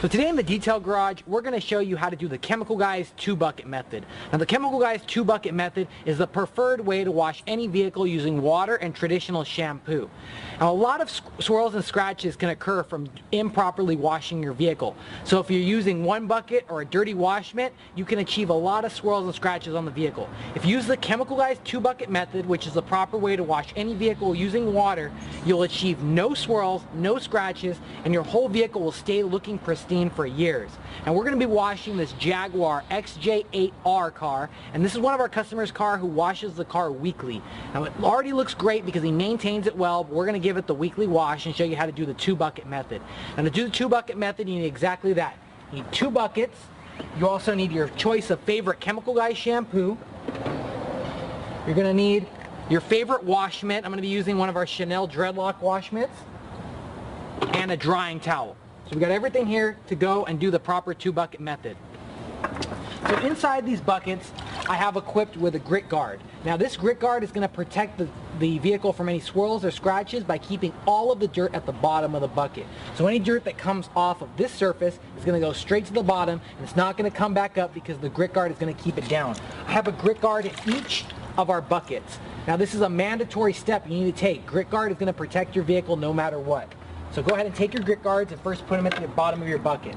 So today in the detail garage, we're going to show you how to do the Chemical Guys 2-bucket method. Now the Chemical Guys 2-bucket method is the preferred way to wash any vehicle using water and traditional shampoo. Now a lot of swirls and scratches can occur from improperly washing your vehicle. So if you're using one bucket or a dirty wash mitt, you can achieve a lot of swirls and scratches on the vehicle. If you use the Chemical Guys 2-bucket method, which is the proper way to wash any vehicle using water, you'll achieve no swirls, no scratches, and your whole vehicle will stay looking pristine for years. And we're going to be washing this Jaguar XJ8R car, and this is one of our customers' car who washes the car weekly. Now it already looks great because he maintains it well, but we're going to give it the weekly wash and show you how to do the 2-bucket method. And to do the 2-bucket method, you need exactly that. You need 2 buckets. You also need your choice of favorite Chemical Guys shampoo. You're going to need your favorite wash mitt. I'm going to be using one of our Chanel Dreadlock wash mitts, and a drying towel. So we got everything here to go and do the proper 2-bucket method. So inside these buckets, I have equipped with a grit guard. Now this grit guard is going to protect the vehicle from any swirls or scratches by keeping all of the dirt at the bottom of the bucket. So any dirt that comes off of this surface is going to go straight to the bottom, and it's not going to come back up because the grit guard is going to keep it down. I have a grit guard in each of our buckets. Now this is a mandatory step you need to take. Grit guard is going to protect your vehicle no matter what. So go ahead and take your grit guards and first put them at the bottom of your bucket.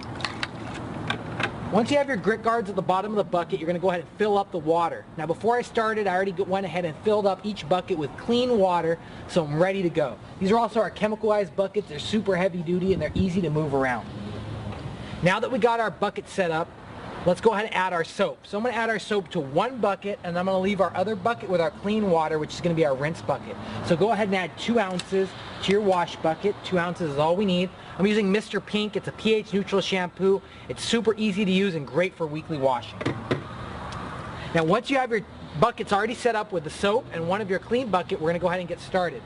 Once you have your grit guards at the bottom of the bucket, you're going to go ahead and fill up the water. Now before I started, I already went ahead and filled up each bucket with clean water, so I'm ready to go. These are also our Chemical Guys buckets. They're super heavy duty and they're easy to move around. Now that we got our bucket set up, let's go ahead and add our soap. So I'm going to add our soap to one bucket, and I'm going to leave our other bucket with our clean water, which is going to be our rinse bucket. So go ahead and add 2 ounces to your wash bucket. 2 ounces is all we need. I'm using Mr. Pink. It's a pH neutral shampoo. It's super easy to use and great for weekly washing. Now once you have your buckets already set up with the soap and one of your clean bucket, we're going to go ahead and get started.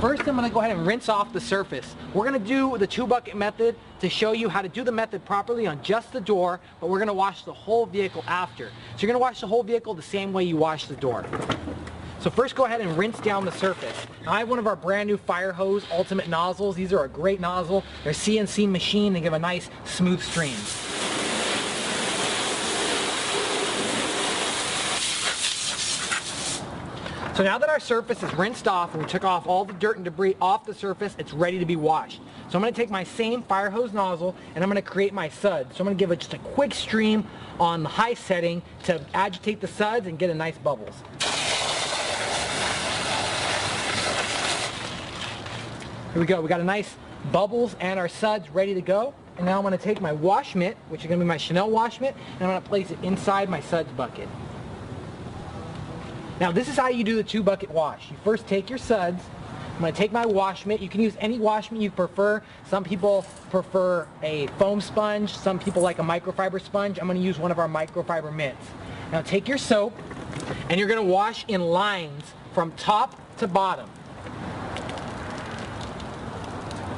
First, I'm going to go ahead and rinse off the surface. We're going to do the 2-bucket method to show you how to do the method properly on just the door, but we're going to wash the whole vehicle after. So you're going to wash the whole vehicle the same way you wash the door. So first go ahead and rinse down the surface. Now I have one of our brand new Fire Hose Ultimate nozzles. These are a great nozzle. They're CNC machine. They give a nice smooth stream. So now that our surface is rinsed off and we took off all the dirt and debris off the surface, it's ready to be washed. So I'm going to take my same fire hose nozzle and I'm going to create my suds. So I'm going to give it just a quick stream on the high setting to agitate the suds and get a nice bubbles. Here we go. We got a nice bubbles and our suds ready to go. And now I'm going to take my wash mitt, which is going to be my Chanel wash mitt, and I'm going to place it inside my suds bucket. Now this is how you do the 2-bucket wash. You first take your suds. I'm going to take my wash mitt. You can use any wash mitt you prefer. Some people prefer a foam sponge. Some people like a microfiber sponge. I'm going to use one of our microfiber mitts. Now take your soap and you're going to wash in lines from top to bottom,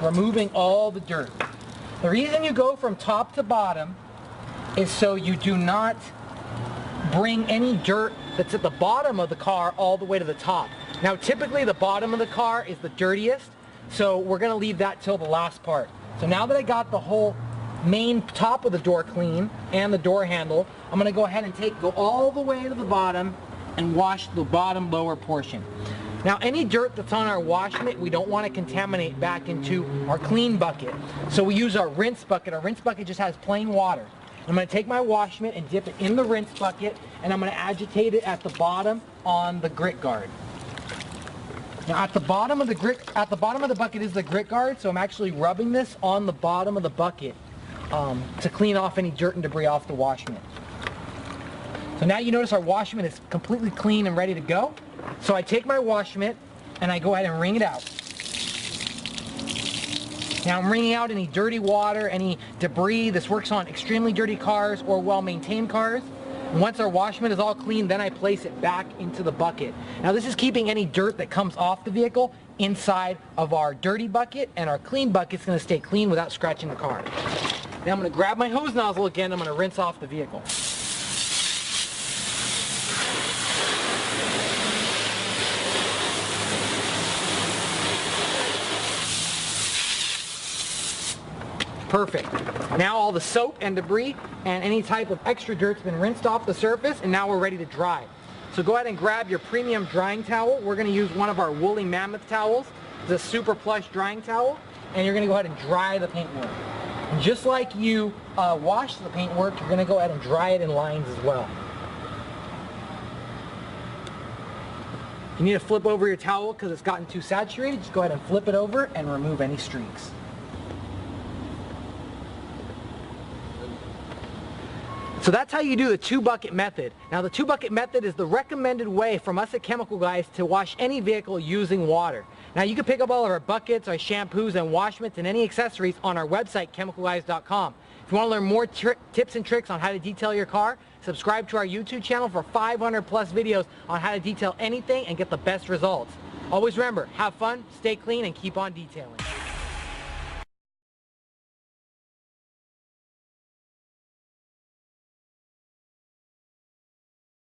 removing all the dirt. The reason you go from top to bottom is so you do not bring any dirt that's at the bottom of the car all the way to the top. Now typically the bottom of the car is the dirtiest, so we're going to leave that till the last part. So now that I got the whole main top of the door clean and the door handle, I'm going to go ahead and go all the way to the bottom and wash the bottom lower portion. Now any dirt that's on our wash mitt, we don't want to contaminate back into our clean bucket. So we use our rinse bucket. Our rinse bucket just has plain water. I'm going to take my wash mitt and dip it in the rinse bucket, and I'm going to agitate it at the bottom on the grit guard. Now at the bottom of the bucket is the grit guard, so I'm actually rubbing this on the bottom of the bucket to clean off any dirt and debris off the wash mitt. So now you notice our wash mitt is completely clean and ready to go. So I take my wash mitt and I go ahead and wring it out. Now I'm wringing out any dirty water, any debris. This works on extremely dirty cars or well-maintained cars. And once our wash mitt is all clean, then I place it back into the bucket. Now this is keeping any dirt that comes off the vehicle inside of our dirty bucket, and our clean bucket is going to stay clean without scratching the car. Now I'm going to grab my hose nozzle again. I'm going to rinse off the vehicle. Perfect. Now all the soap and debris and any type of extra dirt's been rinsed off the surface, and now we're ready to dry. So go ahead and grab your premium drying towel. We're going to use one of our woolly mammoth towels. It's a super plush drying towel, and you're going to go ahead and dry the paintwork. And just like you wash the paintwork, you're going to go ahead and dry it in lines as well. You need to flip over your towel because it's gotten too saturated. Just go ahead and flip it over and remove any streaks. So that's how you do the 2-bucket method. Now the 2-bucket method is the recommended way from us at Chemical Guys to wash any vehicle using water. Now you can pick up all of our buckets, our shampoos and wash mitts and any accessories on our website, chemicalguys.com. If you want to learn more tips and tricks on how to detail your car, subscribe to our YouTube channel for 500 plus videos on how to detail anything and get the best results. Always remember, have fun, stay clean, and keep on detailing.